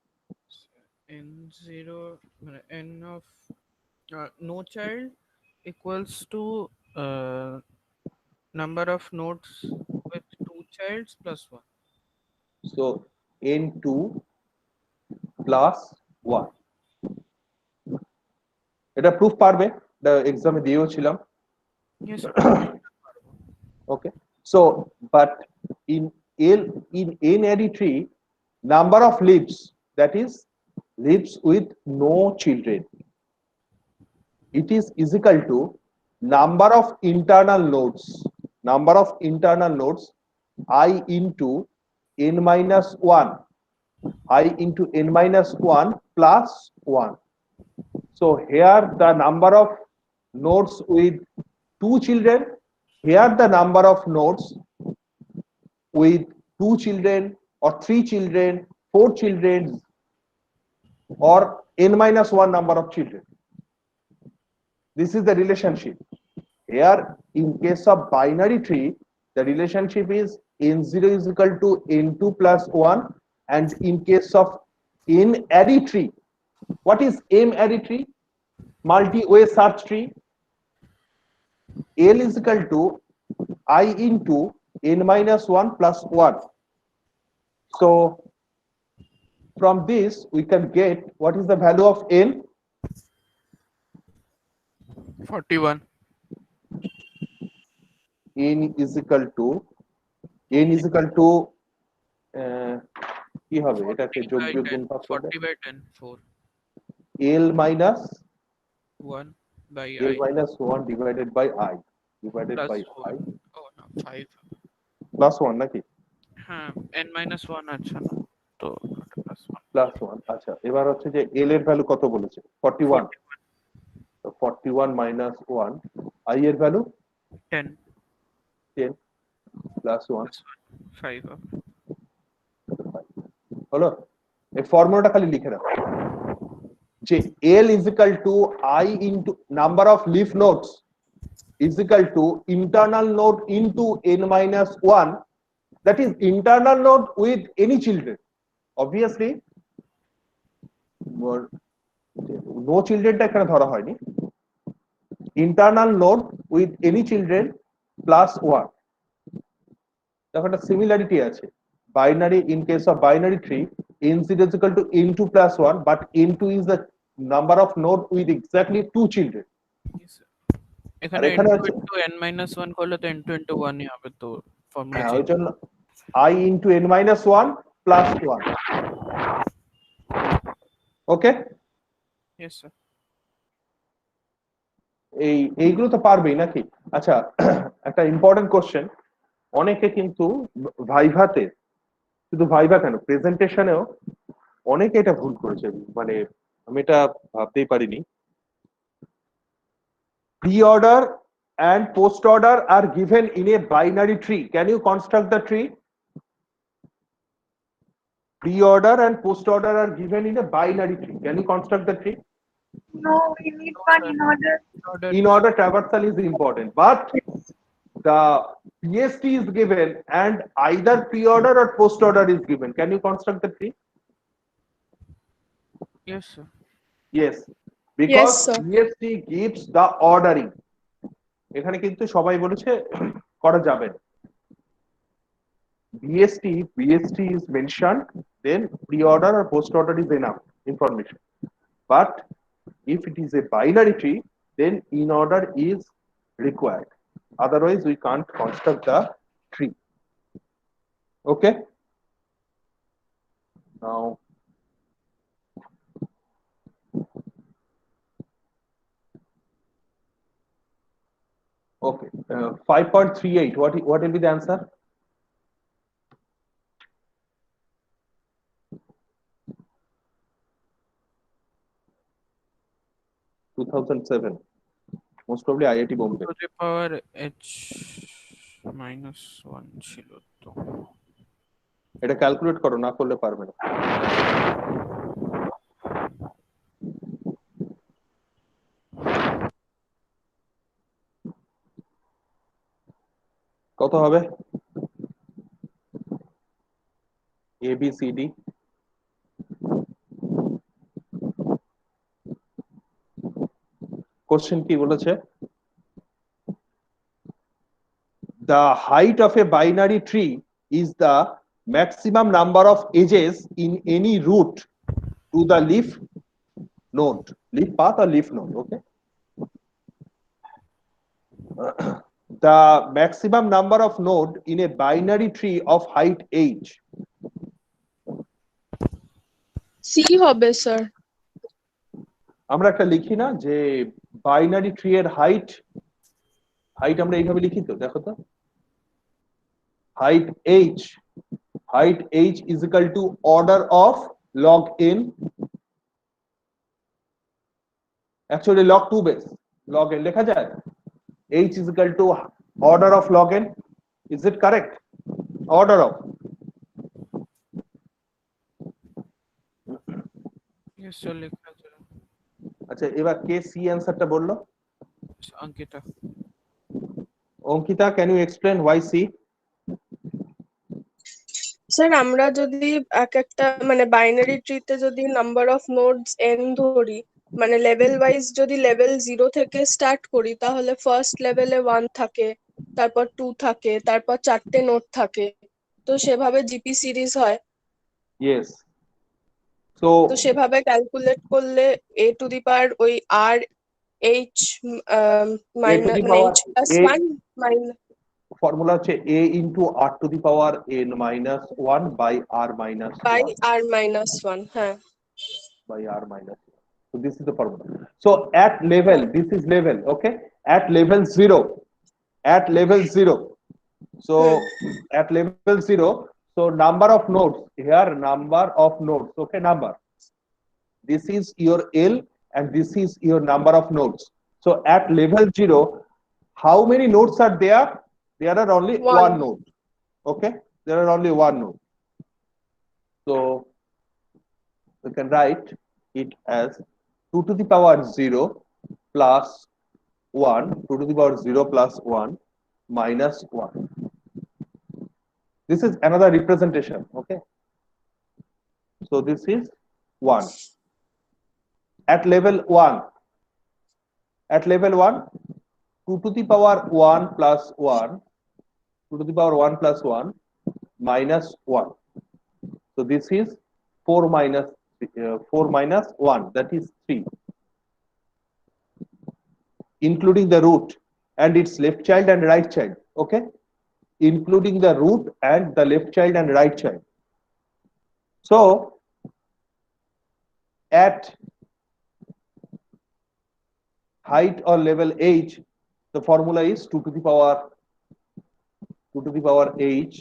n0 n of no child equals to number of nodes with 2 childs plus 1. So n2 plus 1. এটা proof পারবে, এক্সামে দিয়েও ছিলাম। Yes, sir. Okay, so but in n array tree, number of leaves, that is leaves with no children, it is equal to number of internal nodes I into n minus 1 plus 1. So here the number of nodes with 2 children, here the number of nodes with 2 children or 3 children, 4 children, or n minus 1 number of children. This is the relationship. Here in case of binary tree, the relationship is n0 is equal to n2 plus 1, and in case of n array tree, what is m array tree? Multi-way search tree. L is equal to I into n minus 1 plus 1. So from this we can get what is the value of n? 41. n is equal to কি হবে এটাকে যোগ বিয়োগ গুণফল করলে 40 by 10 4 l minus 1 by l I minus 1 divided by I divided plus by 4. I Oh no, 5. plus 1 নাকি হ্যাঁ n minus 1 আছে না তো plus 1 plus 1 আচ্ছা এবার হচ্ছে যে l এর ভ্যালু কত বলেছে 41 তো 41 minus 1 I এর ভ্যালু 10 10 plus 1 5 হলো এই ফর্মুলাটা খালি লিখে রাখো যে l is equal to I into number of leaf nodes is equal to internal node into n minus 1, that is internal node with any children. Obviously no children টা এখানে ধরা হয়নি, internal node with any children plus 1. দেখো একটা similarity আছে binary. In case of binary tree, n0 is equal to n2 plus 1, but n2 is the number of node with exactly 2 children. এখানে এখানে n2 আছে into n minus 1 করলে তো n2 into 1 ই হবে তো ফর্মুলা হ্যাঁ ওই চেঞ্জ জন্য I into n minus 1 plus 1. Okay yes sir এইগুলো তো পারবেই নাকি? আচ্ছা একটা ইম্পর্টেন্ট কোশ্চেন, অনেকে কিন্তু ভাইভাতে, শুধু ভাইভা কেন প্রেজেন্টেশনেও অনেকে এটা ভুল করেছে, মানে আমি এটা ভাবতেই পারিনি। Pre-order and post-order are given in a binary tree. Can you construct the tree? Pre-order and post-order are given in a binary tree. Can you construct the tree? No, we need one in order. In order traversal is important, but the PST is given and either pre-order or post-order is given. Can you construct the tree? yes sir Yes, because sir. PST gives the ordering. এখানে কিন্তু সবাই বলেছে করা যাবে না। BST is mentioned, then pre-order or post-order is enough information. But if it is a binary tree, then in order is required. Otherwise, we can't construct the tree. Okay. Now, okay, 5.38. What will be the answer? Most probably IIT Bombay. to the power h minus 1 ছিল তো এটা calculate করো, না করলে পারবে না। কত হবে A B C D question কি বলেছে the height of a binary tree is the maximum number of edges in any root to the leaf node leaf path or leaf node okay the maximum number of node in a binary tree of height h C হবে sir. আমরা একটা লিখি না যে binary tree এর height height আমরা এইভাবে লিখি তো দেখো তো height h is equal to order of log n actually log 2 base log n লেখা যায় h is equal to order of log n is it correct order of yes sir লেখা যায় আচ্ছা এবার কে সি অ্যানসারটা বললো Ankita Ankita can you explain why c sir আমরা যদি এক একটা মানে বাইনারি ট্রিতে যদি নাম্বার অফ নোডস এন ধরি মানে লেভেল ওয়াইজ যদি লেভেল 0 থেকে স্টার্ট করি তাহলে ফার্স্ট লেভেলে 1 থাকে, তারপর 2 থাকে, তারপর 4টে নোড থাকে, তো সেভাবে জিপি সিরিজ হয়। yes so তো সেভাবে ক্যালকুলেট করলে এ টু দি পাওয়ার ওই r h minus h plus a 1 minus formula হচ্ছে a into r to the power n minus 1 by r minus by 1 r minus 1। হ্যাঁ by r minus 1. So this is the formula. So at level, this is level, okay? At level 0, at level 0. So at level 0, so number of nodes, here number of nodes, okay, number. This is your L and this is your number of nodes. So at level 0, how many nodes are there? There are only one node, okay? There are only one node. So we can write it as 2 to the power 0 plus 1, 2 to the power 0 plus 1 minus 1. This is another representation, okay? So this is 1. At level 1, 2 to the power 1 plus 1, 2 to the power 1 plus 1 minus 1. So this is 4 minus 1, that is 3, including the root and its left child and right child, okay, including the root and the left child and right child. So at height or level h, the formula is 2 to the power h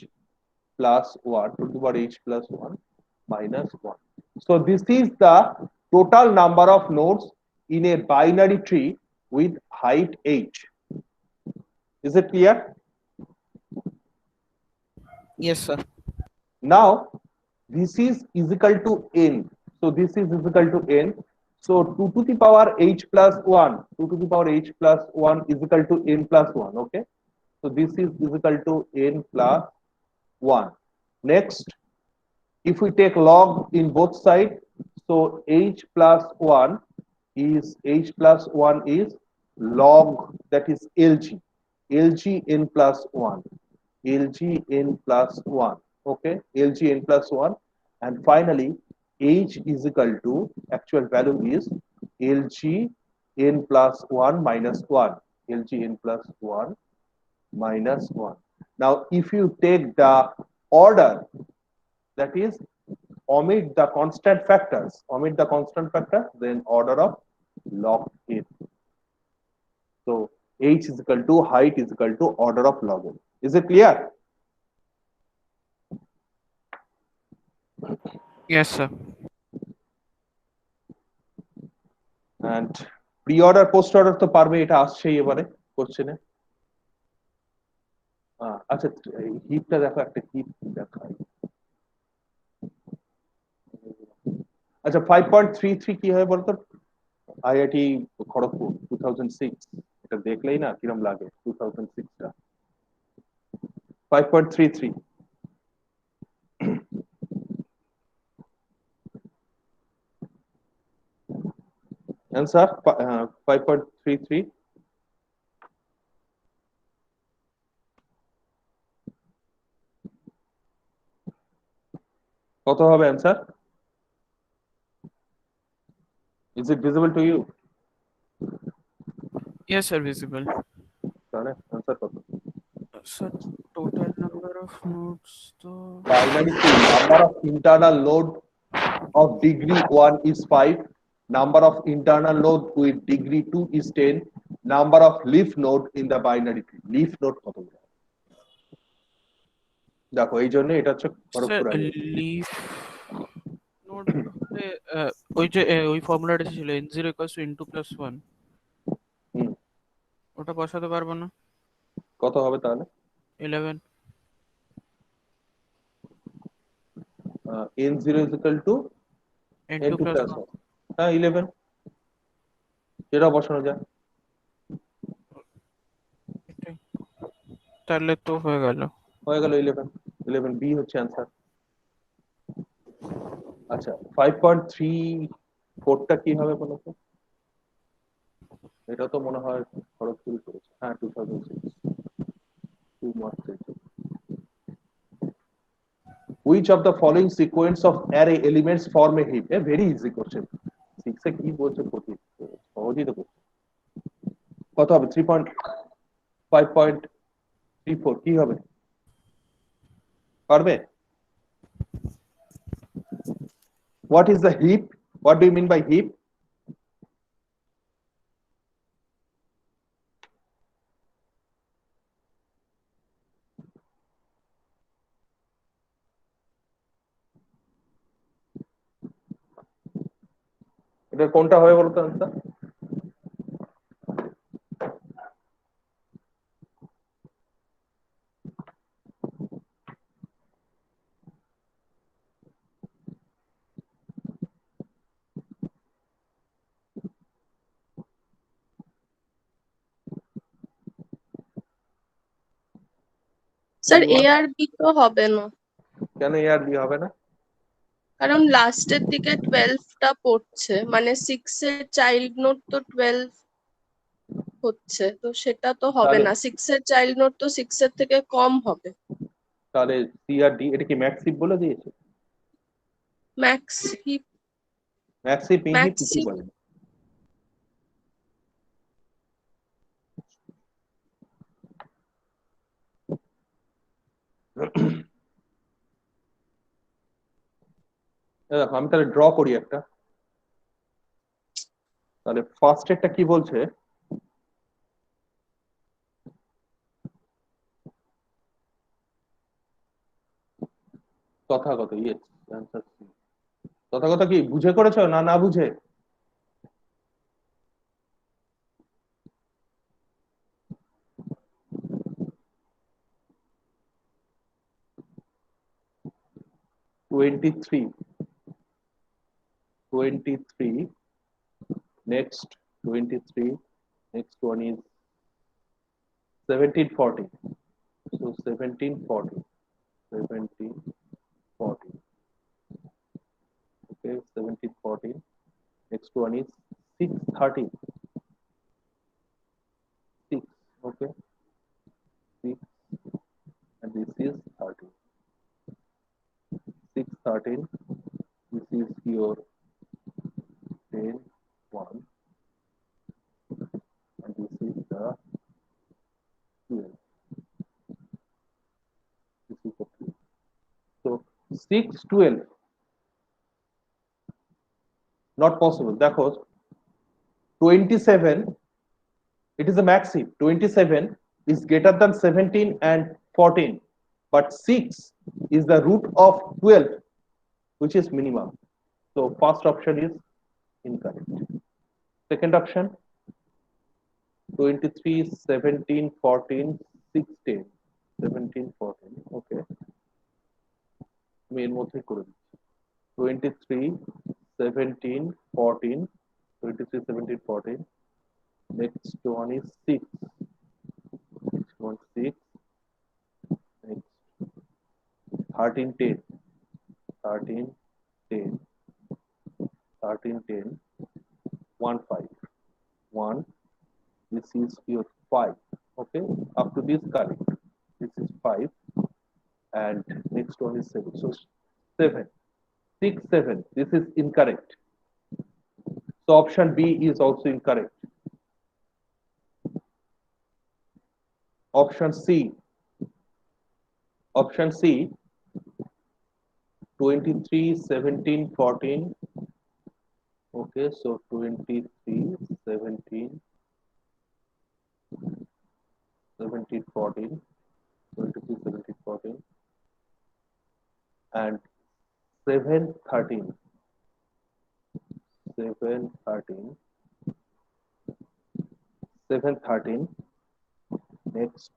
plus 1, 2 to the power h plus 1 minus 1. So this is the total number of nodes in a binary tree with height h. Is it clear? yes sir Now this is equal to n. So this is equal to n. So 2 to the power h plus 1, 2 to the power h plus 1 is equal to n plus 1. Okay. So this is equal to n plus 1. Next, if we take log in both sides, so h plus 1 is log, that is lg n plus 1, lg n plus 1, okay, lg n plus 1, and finally h is equal to, actual value is lg n plus 1 minus 1, lg n plus 1 minus 1. Now if you take the order, that is omit the constant factors, then order of log n. So h is equal to height is equal to order of log n. Is it clear? yes sir And pre-order post order তো পারবে, এটা আসছেই এবারে কোশ্চেনে। আচ্ছা হিপটা দেখো, একটা heap দেখাই। আচ্ছা 5.33 কি হয় বলতো? আইআইটি খড়গপুর 2006, এটা দেখলেই না কিরম লাগে 2006টা। 5.33. Answer 5.33. কত হবে answer? Is it visible to you? Yes, sir, visible. তাহলে অ্যান্সার কত? So total number of nodes. So Binary tree, number of internal node of degree 1 is 5, number of internal node with degree 2 is 10, number of leaf node in the binary tree. Leaf node কতগুলো? দেখো এই জন্য এটা হচ্ছে sir, Kharagpur আগে। leaf node হলে ওই যে ওই ফর্মুলাটা ছিল n0 equals to n2 plus 1 হুম, ওটা বসাতে পারবো না। কত হবে তাহলে? 11 n0 is equal to n2 n2 plus plus 1 1, হ্যাঁ 11, এটা বসানো যায়। এটাই। তাহলে তো হয়ে গেল। হয়ে গেল 11, 11 বি হচ্ছে অ্যান্সার। আচ্ছা 5.34 টা কি হবে বলো তো? এটা তো মনে হয় খড়গপুর করেছে, হ্যাঁ 2006, 2 marks পেয়েছে। Which of the following sequence of array elements form a heap? A very easy question. 6 এ কি বলছে কঠিন, সহজই তো question। কত হবে? 5.34 কি হবে? পারবে? What is the heap? What do you mean by heap? এটা কোনটা হবে বলো তো আনসার? স্যার এ আর বি তো হবে না, কেন এ আর বি হবে না? কারণ লাস্টের দিকে 12টা পড়ছে, মানে 6 এর চাইল্ড নোট তো 12 হচ্ছে, তো সেটা তো হবে তাহলে না। 6 এর চাইল্ড নোট তো 6 এর থেকে কম হবে। তাহলে সি আর ডি এটা কি ম্যাক্স হিপ বলে দিয়েছে? Max heap, max heap in heap max কিছুই হিপ বলে না। দেখো আমি তাহলে ড্র করি একটা। তাহলে ফার্স্ট এরটা কি বলছে? Tathagata, yes answer C. Tathagata কি বুঝে করেছো না না বুঝে? Twenty three, next 23, next one is 1740, so 1740, 1740, okay 1740, next one is 630, 6, okay 6, and this is 30, 613, this is your 10 1, and this is the 12, this is the 3, so 6 12 not possible, দেখো 27, it is a maxim, 27 is greater than 17 and 14, but 6 is the root of 12, which is minimum, so first option is incorrect. Second option 23 17 14 16, 17 14, okay আমি এর মধ্যে করে দিচ্ছি 23 17 14, 23 17 14, next one is 6, next one 6, next 13 10 13 10 13 10 1 5 1. This is your 5. Okay, up to this correct. This is 5 and next one is 7. So 7 6 7, this is incorrect. So option B is also incorrect. Option C, option C, 23 17 14. Okay, so 23 17 17 14, 23 17 14 and 7 13 7 13 7 13. Next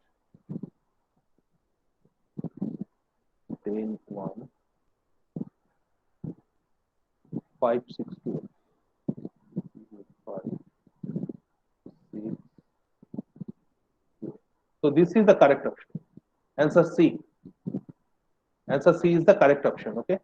10 1 5 6 2 5 6 2. So this is the correct option. Answer C. Answer C is the correct option. Okay.